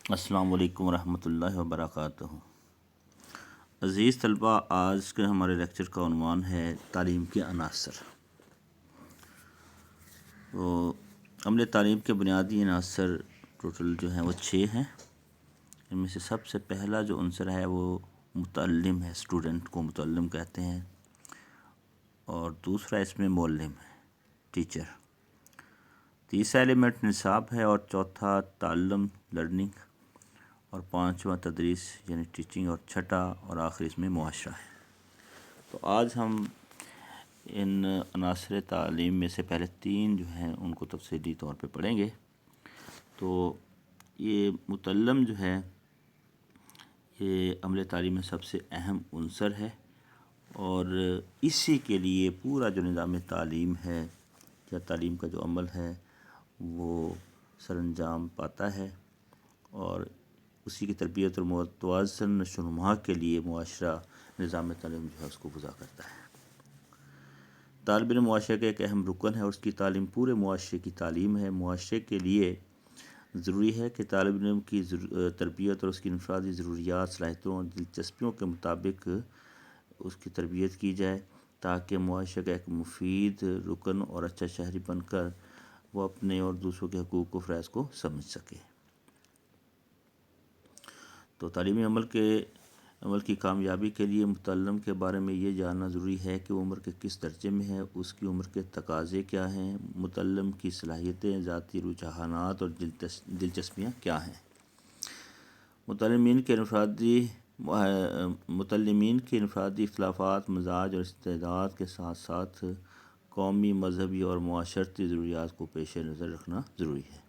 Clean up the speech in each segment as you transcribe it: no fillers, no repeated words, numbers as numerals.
السلام علیکم ورحمۃ اللہ وبرکاتہ۔ عزیز طلباء، آج کے ہمارے لیکچر کا عنوان ہے تعلیم کے عناصر۔ تو عمل تعلیم کے بنیادی عناصر ٹوٹل جو ہیں وہ 6 ہیں۔ ان میں سے سب سے پہلا جو عنصر ہے وہ متعلم ہے، اسٹوڈنٹ کو متعلم کہتے ہیں، اور دوسرا اس میں معلم ہے، ٹیچر۔ تیسرا ایلیمنٹ نصاب ہے، اور چوتھا تعلم لرننگ، اور پانچواں تدریس یعنی ٹیچنگ، اور چھٹا اور آخری اس میں معاشرہ ہے۔ تو آج ہم ان عناصر تعلیم میں سے پہلے 3 جو ہیں ان کو تفصیلی طور پہ پڑھیں گے۔ تو یہ متعلم جو ہے یہ عمل تعلیم میں سب سے اہم عنصر ہے، اور اسی کے لیے پورا جو نظام تعلیم ہے یا تعلیم کا جو عمل ہے وہ سر انجام پاتا ہے، اور اسی کی تربیت اور متوازن نشو و نما کے لیے معاشرہ نظام تعلیم جو ہے اس کو گزار کرتا ہے۔ طالب علم معاشرے کا ایک اہم رکن ہے، اور اس کی تعلیم پورے معاشرے کی تعلیم ہے۔ معاشرے کے لیے ضروری ہے کہ طالب علم کی تربیت اور اس کی انفرادی ضروریات، صلاحیتوں اور دلچسپیوں کے مطابق اس کی تربیت کی جائے، تاکہ معاشرے کا ایک مفید رکن اور اچھا شہری بن کر وہ اپنے اور دوسروں کے حقوق و فرائض کو سمجھ سکے۔ تو تعلیمی عمل کی کامیابی کے لیے متعلم کے بارے میں یہ جاننا ضروری ہے کہ وہ عمر کے کس درجے میں ہے، اس کی عمر کے تقاضے کیا ہیں، متعلم کی صلاحیتیں، ذاتی رجحانات اور دلچسپیاں کیا ہیں۔ متعلمین کے انفرادی اختلافات، مزاج اور استعداد کے ساتھ ساتھ قومی، مذہبی اور معاشرتی ضروریات کو پیش نظر رکھنا ضروری ہے۔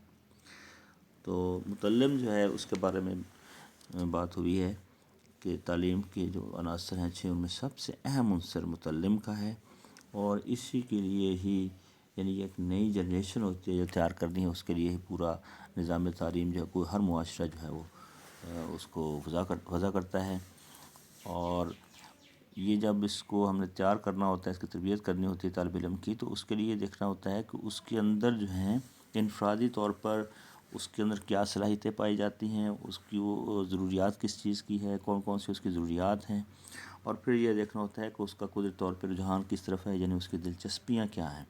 تو متعلم جو ہے اس کے بارے میں بات ہوئی ہے کہ تعلیم کے جو عناصر ہیں 6، ان میں سب سے اہم عنصر متعلم کا ہے، اور اسی کے لیے ہی یعنی ایک نئی جنریشن ہوتی ہے جو تیار کرنی ہے، اس کے لیے ہی پورا نظام تعلیم جو ہے کوئی ہر معاشرہ جو ہے وہ اس کو وضع کرتا ہے۔ اور یہ جب اس کو ہم نے تیار کرنا ہوتا ہے، اس کی تربیت کرنی ہوتی ہے طالب علم کی، تو اس کے لیے دیکھنا ہوتا ہے کہ اس کے اندر جو ہیں انفرادی طور پر اس کے اندر کیا صلاحیتیں پائی جاتی ہیں، اس کی وہ ضروریات کس چیز کی ہے، کون کون سی اس کی ضروریات ہیں، اور پھر یہ دیکھنا ہوتا ہے کہ اس کا قدرتی طور پر رجحان کس طرف ہے، یعنی اس کی دلچسپیاں کیا ہیں۔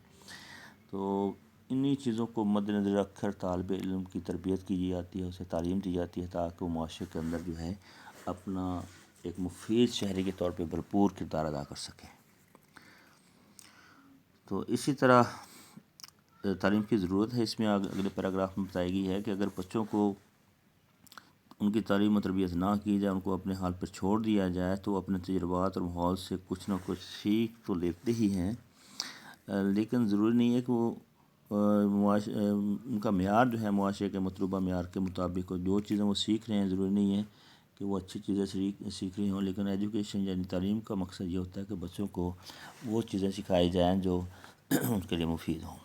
تو انہی چیزوں کو مد نظر رکھ کر طالب علم کی تربیت کی جاتی ہے، اسے تعلیم دی جاتی ہے، تاکہ وہ معاشرے کے اندر جو ہے اپنا ایک مفید شہری کے طور پہ بھرپور کردار ادا کر سکے۔ تو اسی طرح تعلیم کی ضرورت ہے، اس میں اگلے پیراگراف میں بتائی گئی ہے کہ اگر بچوں کو ان کی تعلیم و تربیت نہ کی جائے، ان کو اپنے حال پر چھوڑ دیا جائے، تو وہ اپنے تجربات اور ماحول سے کچھ نہ کچھ سیکھ تو لیتے ہی ہیں، لیکن ضروری نہیں ہے کہ وہ ان کا معیار جو ہے معاشرے کے مطلوبہ معیار کے مطابق جو چیزیں وہ سیکھ رہے ہیں ضروری نہیں ہے کہ وہ اچھی چیزیں سیکھ رہی ہوں، لیکن ایجوکیشن یعنی تعلیم کا مقصد یہ ہوتا ہے کہ بچوں کو وہ چیزیں سکھائی جائیں جو ان کے لیے مفید ہوں۔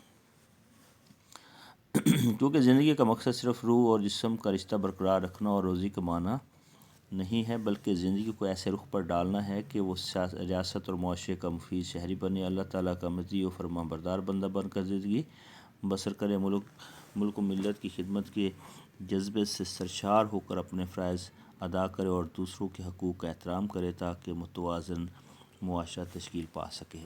کیونکہ زندگی کا مقصد صرف روح اور جسم کا رشتہ برقرار رکھنا اور روزی کمانا نہیں ہے، بلکہ زندگی کو ایسے رخ پر ڈالنا ہے کہ وہ ریاست اور معاشرے کا مفید شہری بنے، اللہ تعالیٰ کا مطیع و فرمان بردار بندہ بن کر زندگی بسر کرے، ملک و ملت کی خدمت کے جذبے سے سرشار ہو کر اپنے فرائض ادا کرے، اور دوسروں کے حقوق کا احترام کرے، تاکہ متوازن معاشرہ تشکیل پا سکے۔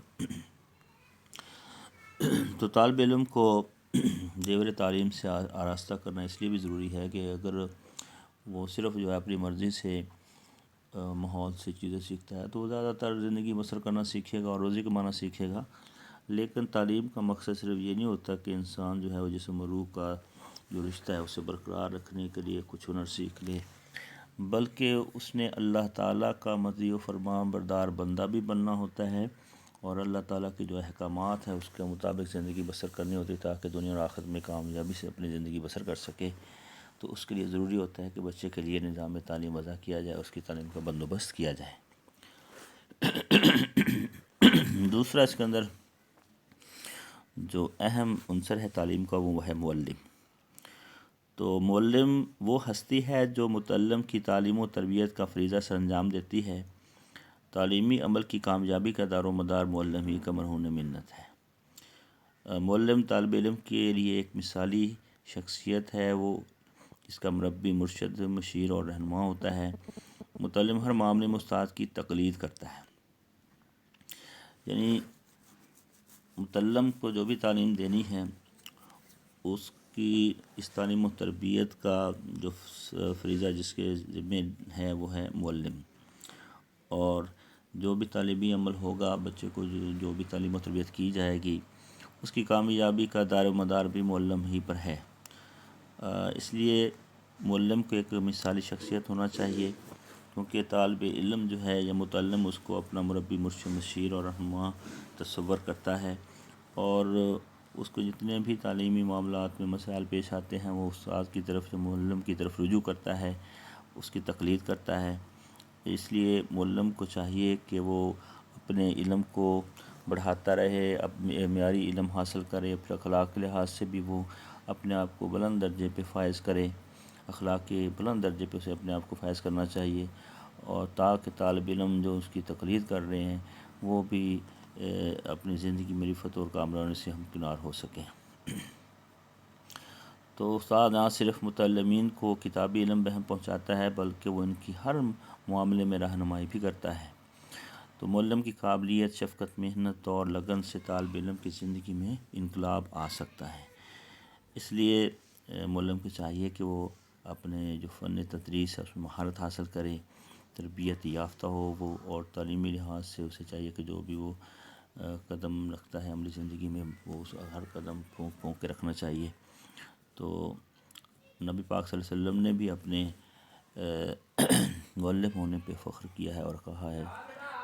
تو طالب علم کو زیور تعلیم سے آراستہ کرنا اس لیے بھی ضروری ہے کہ اگر وہ صرف جو ہے اپنی مرضی سے ماحول سے چیزیں سیکھتا ہے تو وہ زیادہ تر زندگی بسر کرنا سیکھے گا اور روزی کمانا سیکھے گا، لیکن تعلیم کا مقصد صرف یہ نہیں ہوتا کہ انسان جو ہے وہ جسم و روح کا جو رشتہ ہے اسے برقرار رکھنے کے لیے کچھ ہنر سیکھ لے، بلکہ اس نے اللہ تعالیٰ کا مطیع و فرمان بردار بندہ بھی بننا ہوتا ہے، اور اللہ تعالیٰ کے جو احکامات ہیں اس کے مطابق زندگی بسر کرنی ہوتی ہے، تاکہ دنیا اور آخرت میں کامیابی سے اپنی زندگی بسر کر سکے۔ تو اس کے لیے ضروری ہوتا ہے کہ بچے کے لیے نظام تعلیم وضع کیا جائے، اس کی تعلیم کا بندوبست کیا جائے۔ دوسرا اس کے اندر جو اہم عنصر ہے تعلیم کا وہ ہے معلم۔ تو معلم وہ ہستی ہے جو متعلم کی تعلیم و تربیت کا فریضہ سر انجام دیتی ہے۔ تعلیمی عمل کی کامیابی کا دار و مدار معلم ہی کا مرہون منت ہے۔ معلم طالب علم کے لیے ایک مثالی شخصیت ہے، وہ اس کا مربی مرشد مشیر اور رہنما ہوتا ہے۔ متعلم ہر معاملے میں استاد کی تقلید کرتا ہے، یعنی متعلم کو جو بھی تعلیم دینی ہے اس کی اس تعلیم و تربیت کا جو فریضہ جس کے ذمہ ہے وہ ہے معلم، اور جو بھی تعلیمی عمل ہوگا بچے کو جو بھی تعلیم و تربیت کی جائے گی اس کی کامیابی کا دار و مدار بھی معلم ہی پر ہے۔ اس لیے معلم کو ایک مثالی شخصیت ہونا چاہیے، کیونکہ طالب علم جو ہے یا متعلم اس کو اپنا مربی مرشد مشیر اور رہنما تصور کرتا ہے، اور اس کو جتنے بھی تعلیمی معاملات میں مسائل پیش آتے ہیں وہ استاد کی طرف یا معلم کی طرف رجوع کرتا ہے، اس کی تقلید کرتا ہے۔ اس لیے معلم کو چاہیے کہ وہ اپنے علم کو بڑھاتا رہے، اپنے معیاری علم حاصل کرے، اپنے اخلاق کے لحاظ سے بھی وہ اپنے آپ کو بلند درجے پہ فائز کرے، اخلاق کے بلند درجے پہ اسے اپنے آپ کو فائز کرنا چاہیے، اور تاکہ طالب علم جو اس کی تقلید کر رہے ہیں وہ بھی اپنی زندگی میں رفعت اور کامرانی سے ہمکنار ہو سکیں۔ تو استاد نہ صرف متعلمین کو کتابی علم بہم پہنچاتا ہے بلکہ وہ ان کی ہر معاملے میں رہنمائی بھی کرتا ہے۔ تو معلم کی قابلیت، شفقت، محنت اور لگن سے طالب علم کی زندگی میں انقلاب آ سکتا ہے۔ اس لیے معلم کو چاہیے کہ وہ اپنے جو فن تدریس ہے اس میں مہارت حاصل کرے، تربیت یافتہ ہو وہ، اور تعلیمی لحاظ سے اسے چاہیے کہ جو بھی وہ قدم رکھتا ہے عملی زندگی میں وہ اس ہر قدم پھونک کے رکھنا چاہیے۔ تو نبی پاک صلی اللہ علیہ وسلم نے بھی اپنے معلم ہونے پہ فخر کیا ہے اور کہا ہے،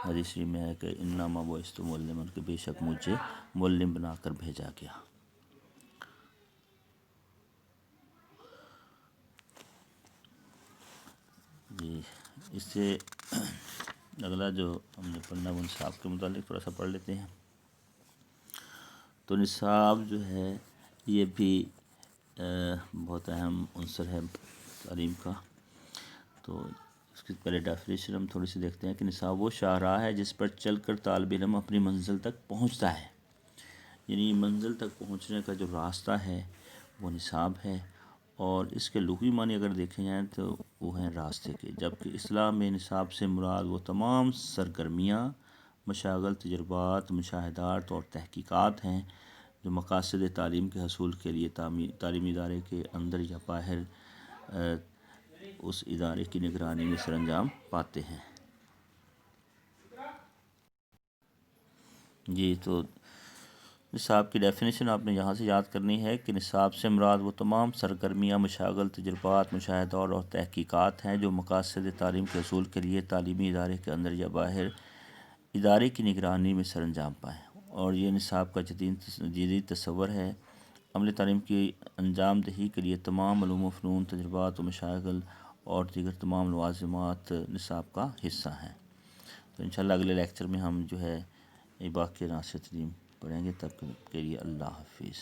حدیث میں ہے کہ انما بعثت معلما، کہ بے شک مجھے معلم بنا کر بھیجا گیا۔ جی، اس سے اگلا جو ہم نے پڑھنا وہ نصاب کے متعلق تھوڑا سا پڑھ لیتے ہیں۔ تو نصاب جو ہے یہ بھی بہت اہم عنصر ہے تعلیم کا۔ تو اس کی پہلے ڈیفینیشن ہم تھوڑی سی دیکھتے ہیں کہ نصاب وہ شاہراہ ہے جس پر چل کر طالب علم اپنی منزل تک پہنچتا ہے، یعنی منزل تک پہنچنے کا جو راستہ ہے وہ نصاب ہے، اور اس کے لغوی معنی اگر دیکھے جائیں تو وہ ہیں راستے کے، جبکہ اسلام میں نصاب سے مراد وہ تمام سرگرمیاں، مشاغل، تجربات، مشاہدات اور تحقیقات ہیں جو مقاصد تعلیم کے حصول کے لیے تعلیمی ادارے کے اندر یا باہر اس ادارے کی نگرانی میں سر انجام پاتے ہیں۔ جی، تو نصاب کی ڈیفینیشن آپ نے یہاں سے یاد کرنی ہے کہ نصاب سے مراد وہ تمام سرگرمیاں، مشاغل، تجربات، مشاہدات اور تحقیقات ہیں جو مقاصد تعلیم کے حصول کے لیے تعلیمی ادارے کے اندر یا باہر ادارے کی نگرانی میں سر انجام پائیں، اور یہ نصاب کا جدید تصور ہے۔ عملی تعلیم کی انجام دہی کے لیے تمام علوم و فنون، تجربات و مشاغل اور دیگر تمام لوازمات نصاب کا حصہ ہیں۔ تو انشاءاللہ اگلے لیکچر میں ہم جو ہے باقی عناصر تعلیم پڑھیں گے، تب کے لیے اللہ حافظ۔